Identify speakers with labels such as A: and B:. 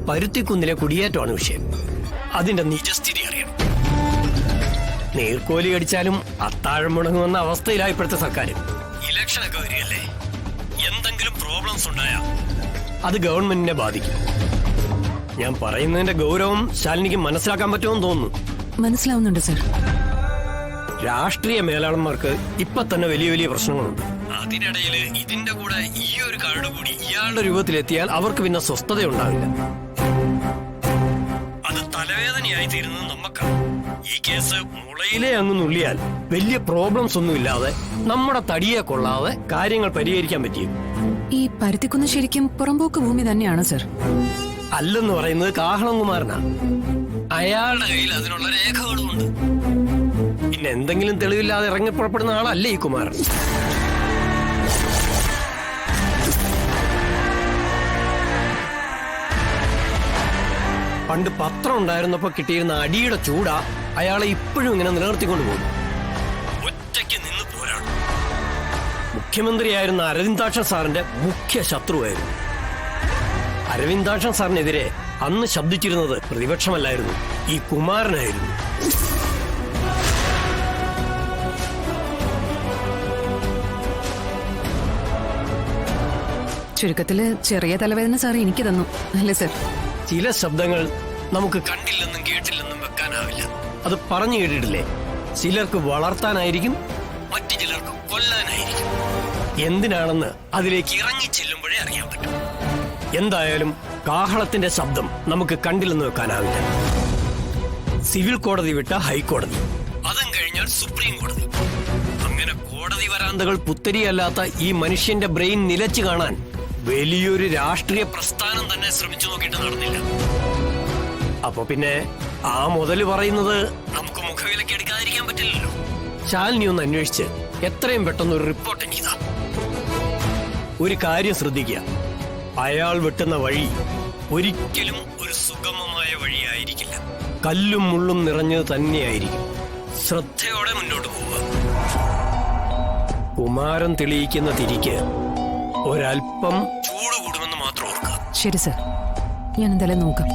A: പരുത്തിക്കുന്നിലെ കുടിയേറ്റമാണ് വിഷയം. അതിന്റെ നിജസ്ഥിതി അറിയണം. നീർക്കോലി അടിച്ചാലും അത്താഴം മുടങ്ങുമെന്ന അവസ്ഥയിലായി ഇപ്പോഴത്തെ സർക്കാർ. ഇലക്ഷനൊക്കെ വരികയല്ലേ, എന്തെങ്കിലും പ്രോബ്ലംസ് ഉണ്ടായാൽ അത് ഗവൺമെന്റിനെ ബാധിക്കും. ഞാൻ പറയുന്നതിന്റെ ഗൗരവം ശാലിനിക്ക് മനസ്സിലാക്കാൻ പറ്റുമെന്ന് തോന്നുന്നു.
B: മനസ്സിലാവുന്നുണ്ട് സർ.
A: രാഷ്ട്രീയ മേലാളന്മാർക്ക് ഇപ്പൊ തന്നെ വലിയ വലിയ പ്രശ്നങ്ങളുണ്ട്. അതിനിടയിൽ ഇതിന്റെ കൂടെ ഈ ഒരു കാർഡ് കൂടി ഇയാളുടെ രൂപത്തിലെത്തിയാൽ അവർക്ക് പിന്നെ സ്വസ്ഥതയുണ്ടാവില്ല. അത് തലവേദനയായി തീരുന്നത് നമുക്കാണ്. ഈ കേസ് മുളയിലെ അങ്ങ് നുള്ളിയാൽ വലിയ പ്രോബ്ലംസ് ഒന്നും ഇല്ലാതെ നമ്മുടെ തടിയെ കൊള്ളാതെ കാര്യങ്ങൾ പരിഹരിക്കാൻ പറ്റിയും.
B: ഈ പരുത്തിക്കുന്ന് ശരിക്കും പുറമ്പോക്ക് ഭൂമി തന്നെയാണ് സർ?
A: അല്ലെന്ന് പറയുന്നത് കാഹളംകുമാരനാ. അയാളുടെ കയ്യിൽ അതിനുള്ള രേഖകളുമുണ്ട്. പിന്നെ എന്തെങ്കിലും തെളിവില്ലാതെ ഇറങ്ങിപ്പുറപ്പെടുന്ന ആളല്ലേ ഈ കുമാരൻ. പണ്ട് പത്രം ഉണ്ടായിരുന്നപ്പോ കിട്ടിയിരുന്ന അടിയുടെ ചൂടാ അയാളെ ഇപ്പോഴും ഇങ്ങനെ നിലനിർത്തിക്കൊണ്ടു പോകും. ഒറ്റയ്ക്ക് നിന്ന് പോരാടും. മുഖ്യമന്ത്രിയായിരുന്ന അരവിന്ദാക്ഷൻ സാറിന്റെ മുഖ്യ ശത്രുവായിരുന്നു. അരവിന്ദാക്ഷൻ സാറിനെതിരെ അന്ന് ശബ്ദിച്ചിരുന്നത് പ്രതിപക്ഷമല്ലായിരുന്നു, ഈ കുമാരനായിരുന്നു.
B: ചുരുക്കത്തില് ചെറിയ തലവേദന സാർ എനിക്ക് തന്നു അല്ലേ സർ?
A: ചില ശബ്ദങ്ങൾ നമുക്ക് കണ്ടില്ലെന്നും കേട്ടില്ലെന്നും വെക്കാനാവില്ല. അത് പറഞ്ഞു കേട്ടിട്ടില്ലേ? ചിലർക്ക് വളർത്താനായിരിക്കും, മറ്റു ചിലർക്ക് കൊല്ലാനായിരിക്കും. എന്തിനാണെന്ന് അതിലേക്ക് ഇറങ്ങി ചെല്ലുമ്പോഴേ അറിയാൻ പറ്റും. എന്തായാലും കാഹളത്തിന്റെ ശബ്ദം നമുക്ക് കണ്ടില്ലെന്ന് വെക്കാനാവില്ല. സിവിൽ കോടതി വിട്ട ഹൈക്കോടതി, അതും കഴിഞ്ഞാൽ സുപ്രീം കോടതി. അങ്ങനെ കോടതി വരാന്തകൾ പുത്തരിയല്ലാത്ത ഈ മനുഷ്യന്റെ ബ്രെയിൻ നിലച്ചു കാണാൻ വലിയൊരു രാഷ്ട്രീയ പ്രസ്ഥാനം തന്നെ ശ്രമിച്ചു നോക്കിയിട്ട് നടന്നില്ല. അപ്പൊ പിന്നെ ആ മുതല് പറയുന്നത് നമുക്ക് മുഖവിലക്ക് എടുക്കാതിരിക്കാൻ പറ്റില്ലല്ലോ. ശാലിനി ഒന്ന് അന്വേഷിച്ച് എത്രയും പെട്ടെന്ന് ഒരു റിപ്പോർട്ട് എനിക്കിതാ. ഒരു കാര്യം ശ്രദ്ധിക്കുക, അയാൾ വെട്ടുന്ന വഴി ഒരിക്കലും ഒരു സുഗമമായ വഴിയായിരിക്കില്ല. കല്ലും മുള്ളും നിറഞ്ഞത് തന്നെയായിരിക്കും. ശ്രദ്ധയോടെ മുന്നോട്ട് പോവുക. കുമാരൻ തെളിയിക്കുന്ന തിരിക്ക് ഒരൽപ്പം ചൂട് കൂടുമെന്ന് മാത്രം ഓർക്കുക.
B: ശരി സർ, ഞാൻ എന്തായാലും നോക്കാം.